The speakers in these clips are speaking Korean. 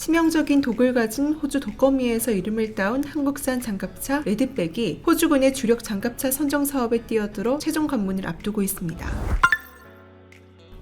치명적인 독을 가진 호주 독거미에서 이름을 따온 한국산 장갑차 레드백이 호주군의 주력 장갑차 선정 사업에 뛰어들어 최종 관문을 앞두고 있습니다.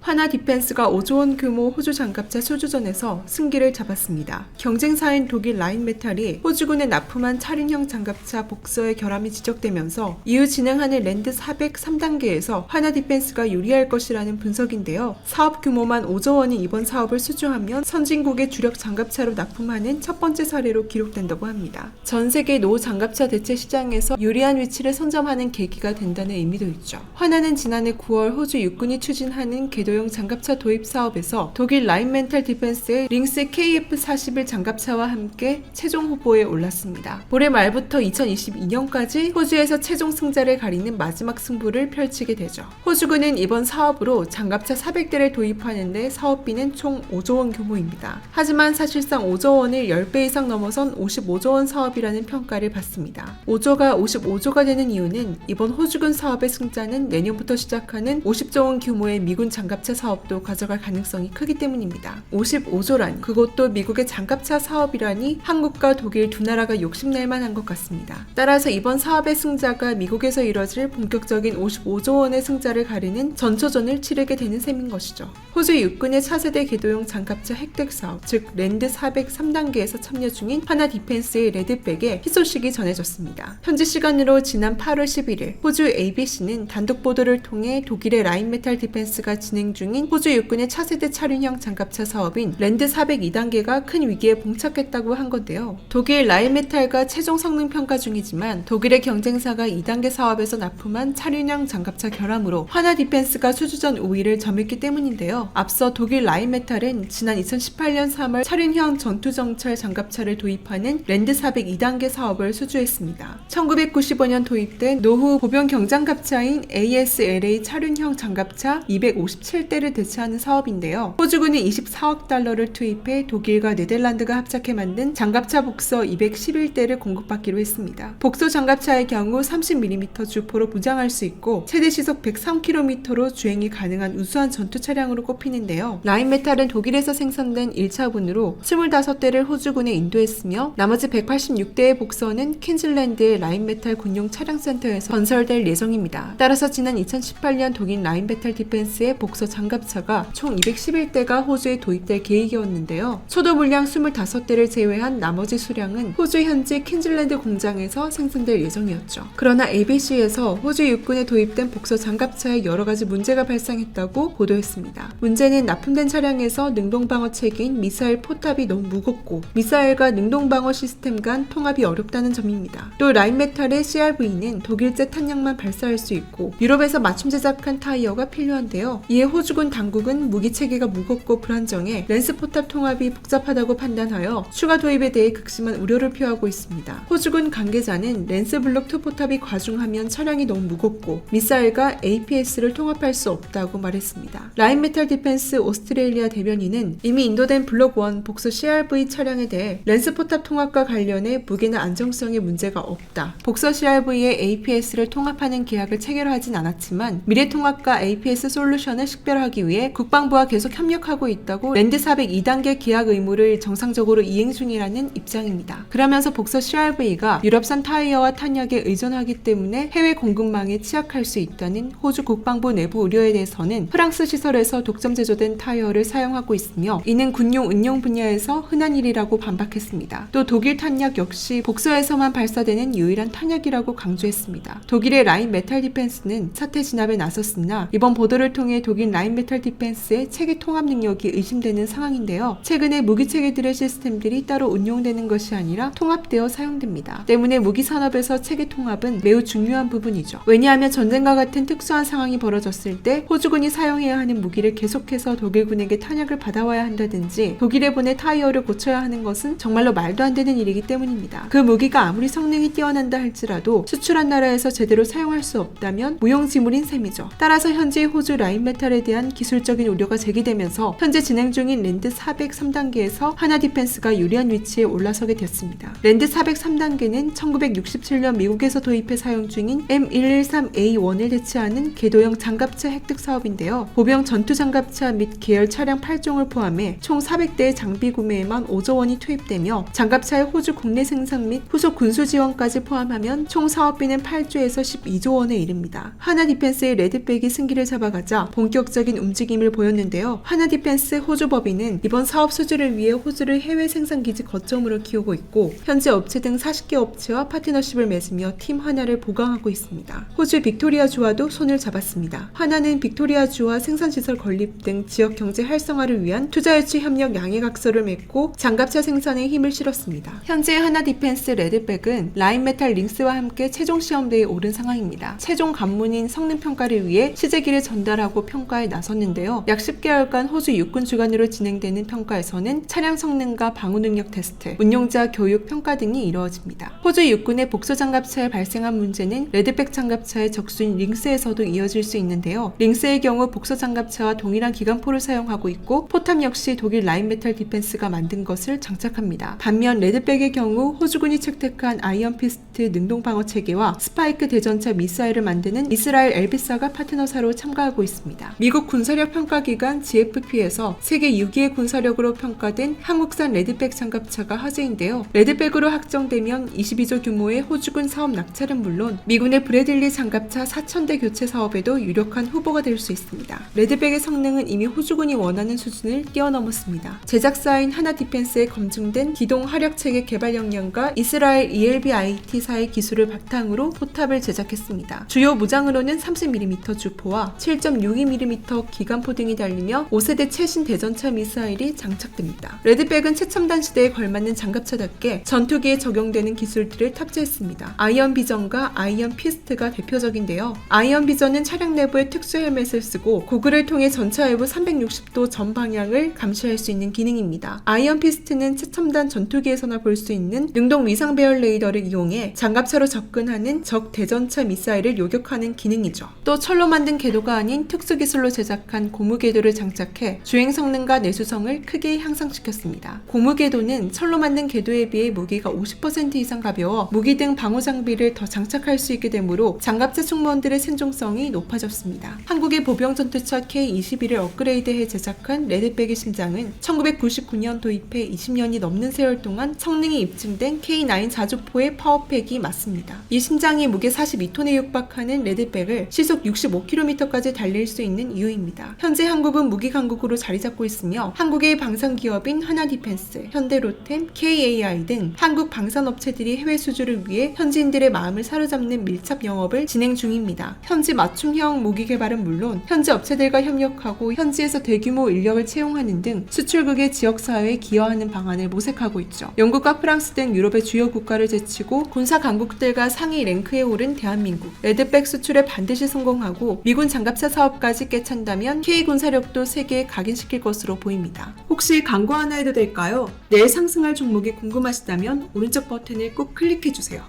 하나 디펜스가 5조 원 규모 호주 장갑차 수주전에서 승기를 잡았습니다. 경쟁사인 독일 라인메탈이 호주군에 납품한 차륜형 장갑차 복서의 결함이 지적되면서 이후 진행하는 랜드 400 3단계에서 하나 디펜스가 유리할 것이라는 분석인데요. 사업 규모만 5조 원인 이번 사업을 수주하면 선진국의 주력 장갑차로 납품하는 첫 번째 사례로 기록된다고 합니다. 전 세계 노후 장갑차 대체 시장에서 유리한 위치를 선점하는 계기가 된다는 의미도 있죠. 하나는 지난해 9월 호주 육군이 추진하는 궤도형 장갑차 도입 사업에서 독일 라인멘탈 디펜스의 링스 KF-41 장갑차와 함께 최종 후보에 올랐습니다. 올해 말부터 2022년까지 호주에서 최종 승자를 가리는 마지막 승부를 펼치게 되죠. 호주군은 이번 사업으로 장갑차 400대를 도입하는데 사업비는 총 5조 원 규모입니다. 하지만 사실상 5조 원을 10배 이상 넘어선 55조 원 사업이라는 평가를 받습니다. 5조가 55조가 되는 이유는 이번 호주군 사업의 승자는 내년부터 시작하는 50조 원 규모의 미군 장갑차 사업도 가져갈 가능성이 크기 때문입니다. 55조라니, 그것도 미국의 장갑차 사업이라니 한국과 독일 두 나라가 욕심낼 만한 것 같습니다. 따라서 이번 사업의 승자가 미국에서 이뤄질 본격적인 55조 원의 승자를 가리는 전초전을 치르게 되는 셈인 것이죠. 호주 육군의 차세대 궤도용 장갑차 획득 사업, 즉 랜드 400 3단계에서 참여 중인 하나 디펜스의 레드백에 희소식이 전해졌습니다. 현지 시간으로 지난 8월 11일 호주 ABC는 단독 보도를 통해 독일의 라인메탈 디펜스가 진행 중인 호주 육군의 차세대 차륜형 장갑차 사업인 랜드 400 2단계가 큰 위기에 봉착했다고 한 건데요. 독일 라인메탈과 최종 성능 평가 중이지만 독일의 경쟁사가 2단계 사업에서 납품한 차륜형 장갑차 결함으로 하나 디펜스가 수주전 우위를 점했기 때문인데요. 앞서 독일 라인메탈은 지난 2018년 3월 차륜형 전투정찰 장갑차를 도입하는 랜드 400 2단계 사업을 수주했습니다. 1995년 도입된 노후 보병 경장갑차인 ASLA 차륜형 장갑차 257대를 대체하는 사업인데요. 호주군이 24억 달러를 투입해 독일과 네덜란드가 합작해 만든 장갑차 복서 211대를 공급받기로 했습니다. 복서 장갑차의 경우 30mm 주포로 무장할 수 있고 최대 시속 103km로 주행이 가능한 우수한 전투 차량으로 꼽히는데요. 라인메탈은 독일에서 생산된 1차분으로 25대를 호주군에 인도했으며 나머지 186대의 복서는 퀸즐랜드의 라인메탈 군용 차량센터에서 건설될 예정입니다. 따라서 지난 2018년 독일 라인메탈 디펜스의 복서 장갑차가 총 211대가 호주에 도입될 계획이었는데요. 초도 물량 25대를 제외한 나머지 수량은 호주 현지 퀸즐랜드 공장에서 생산될 예정이었죠. 그러나 ABC에서 호주 육군에 도입된 복서 장갑차에 여러가지 문제가 발생했다고 보도했습니다. 문제는 납품된 차량에서 능동방어 체계인 미사일 포탑이 너무 무겁고 미사일과 능동방어 시스템 간 통합이 어렵다는 점입니다. 또 라인메탈의 CRV는 독일제 탄약만 발사할 수 있고 유럽에서 맞춤 제작한 타이어가 필요한데요. 이에 호주군 당국은 무기 체계가 무겁고 불안정해 렌스 포탑 통합이 복잡하다고 판단하여 추가 도입에 대해 극심한 우려를 표하고 있습니다. 호주군 관계자는 렌스 블록 2 포탑이 과중하면 차량이 너무 무겁고 미사일과 APS를 통합할 수 없다고 말했습니다. 라인메탈 디펜스 오스트레일리아 대변인은 이미 인도된 블록 1 복서 CRV 차량에 대해 렌스 포탑 통합과 관련해 무게나 안정성에 문제가 없다. 복서 CRV에 APS를 통합하는 계약을 체결하진 않았지만 미래 통합과 APS 솔루션을 식별하기 위해 국방부와 계속 협력하고 있다고 랜드 400 2단계 계약 의무를 정상적으로 이행 중이라는 입장입니다. 그러면서 복서 CRV가 유럽산 타이어와 탄약에 의존하기 때문에 해외 공급망에 취약할 수 있다는 호주 국방부 내부 우려에 대해서는 프랑스 시설에서 독점 제조된 타이어를 사용하고 있으며 이는 군용 운용 분야에서 흔한 일이라고 반박했습니다. 또 독일 탄약 역시 복서에서만 발사되는 유일한 탄약이라고 강조했습니다. 독일의 라인메탈 디펜스는 사태 진압에 나섰으나 이번 보도를 통해 독일 라인메탈 디펜스의 체계 통합 능력이 의심되는 상황인데요. 최근에 무기 체계들의 시스템들이 따로 운용되는 것이 아니라 통합되어 사용됩니다. 때문에 무기 산업에서 체계 통합은 매우 중요한 부분이죠. 왜냐하면 전쟁과 같은 특수한 상황이 벌어졌을 때 호주군이 사용해야 하는 무기를 계속해서 독일군에게 탄약을 받아와야 한다든지 독일에 보내 타이어를 고쳐야 하는 것은 정말로 말도 안 되는 일이기 때문입니다. 그 무기가 아무리 성능이 뛰어난다 할지라도 수출한 나라에서 제대로 사용할 수 없다면 무용지물인 셈이죠. 따라서 현재 호주 라인메탈에 대한 기술적인 우려가 제기되면서 현재 진행 중인 랜드 403단계에서 하나디펜스가 유리한 위치에 올라서게 됐습니다. 랜드 403단계는 1967년 미국에서 도입해 사용 중인 M113A1을 대체하는 궤도형 장갑차 획득 사업인데요. 보병 전투 장갑차 및 계열 차량 8종을 포함해 총 400대의 장비 구매에만 5조 원이 투입되며 장갑차의 호주 국내 생산 및 후속 군수 지원까지 포함하면 총 사업비는 8조에서 12조 원에 이릅니다. 하나디펜스의 레드백이 승기를 잡아가자 본격적인 움직임을 보였는데요. 하나디펜스 호주법인은 이번 사업 수주를 위해 호주를 해외 생산기지 거점으로 키우고 있고 현재 업체 등 40개 업체와 파트너십을 맺으며 팀 하나를 보강하고 있습니다. 호주 빅토리아주와도 손을 잡았습니다. 하나는 빅토리아주와 생산시설 건립 등 지역 경제 활성화를 위한 투자유치 협력 양해각서를 맺고 장갑차 생산에 힘을 실었습니다. 현재 하나디펜스 레드백은 라인메탈 링스와 함께 최종 시험대에 오른 상황입니다. 최종 관문인 성능평가를 위해 시제기를 전달하고 평가에 나섰는데요. 약 10개월간 호주 육군 주관으로 진행되는 평가에서는 차량 성능과 방호 능력 테스트, 운용자 교육 평가 등이 이루어집니다. 호주 육군의 복서 장갑차에 발생한 문제는 레드백 장갑차의 적수인 링스에서도 이어질 수 있는데요. 링스의 경우 복서 장갑차와 동일한 기관포를 사용하고 있고 포탑 역시 독일 라인메탈 디펜스가 만든 것을 장착합니다. 반면 레드백의 경우 호주군이 채택한 아이언 피스트 능동 방어 체계와 스파이크 대전차 미사일을 만드는 이스라엘 엘비사가 파트너사로 참가하고 있습니다. 미국 군사력 평가기관 GFP에서 세계 6위의 군사력으로 평가된 한국산 레드백 장갑차가 화제인데요. 레드백으로 확정되면 22조 규모의 호주군 사업 낙찰은 물론 미군의 브래들리 장갑차 4,000대 교체 사업에도 유력한 후보가 될 수 있습니다. 레드백의 성능은 이미 호주군이 원하는 수준을 뛰어넘었습니다. 제작사인 하나디펜스에 검증된 기동 화력 체계 개발 역량과 이스라엘 ELBIT사의 기술을 바탕으로 포탑을 제작했습니다. 주요 무장으로는 30mm 주포와 7.62mm 기관포 등이 달리며 5세대 최신 대전차 미사일이 장착됩니다. 레드백은 최첨단 시대에 걸맞는 장갑차답게 전투기에 적용되는 기술들을 탑재했습니다. 아이언 비전과 아이언 피스트가 대표적인데요. 아이언 비전은 차량 내부에 특수 헬멧을 쓰고 고글을 통해 전차 외부 360도 전 방향을 감시할 수 있는 기능입니다. 아이언 피스트는 최첨단 전투기에서나 볼 수 있는 능동 위상 배열 레이더를 이용해 장갑차로 접근하는 적 대전차 미사일을 요격하는 기능이죠. 또 철로 만든 궤도가 아닌 특수 기술로 제작한 고무 궤도를 장착해 주행 성능과 내수성을 크게 향상시켰습니다. 고무 궤도는 철로 만든 궤도에 비해 무게가 50% 이상 가벼워 무기 등 방호 장비를 더 장착할 수 있게 되므로 장갑차 승무원들의 생존성이 높아졌습니다. 한국의 보병 전투차 K-21을 업그레이드해 제작한 레드백의 심장은 1999년 도입해 20년이 넘는 세월 동안 성능이 입증된 K9 자주포의 파워팩이 맞습니다. 이 심장이 무게 42톤에 육박하는 레드백을 시속 65km까지 달릴 수 있는 이유입니다. 현재 한국은 무기 강국으로 자리 잡고 있으며 한국의 방산 기업인 하나디펜스, 현대로템, KAI 등 한국 방산업체들이 해외 수주를 위해 현지인들의 마음을 사로잡는 밀착 영업을 진행 중입니다. 현지 맞춤형 무기 개발은 물론 현지 업체들과 협력하고 현지에서 대규모 인력을 채용하는 등 수출국의 지역사회에 기여하는 방안을 모색하고 있죠. 영국과 프랑스 등 유럽의 주요 국가를 제치고 군사 강국들과 상위 랭크에 오른 대한민국. 레드백 수출에 반드시 성공하고 미군 장갑차 사업까지 깨찬다면 K군사력도 세계에 각인시킬 것으로 보입니다. 혹시 광고 하나 해도 될까요? 내일 상승할 종목이 궁금하시다면 오른쪽 버튼을 꼭 클릭해주세요.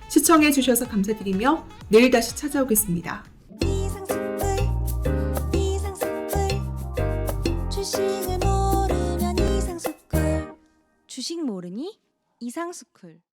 시청해주셔서 감사드리며 내일 다시 찾아오겠습니다. 주식 모르니? 이상스쿨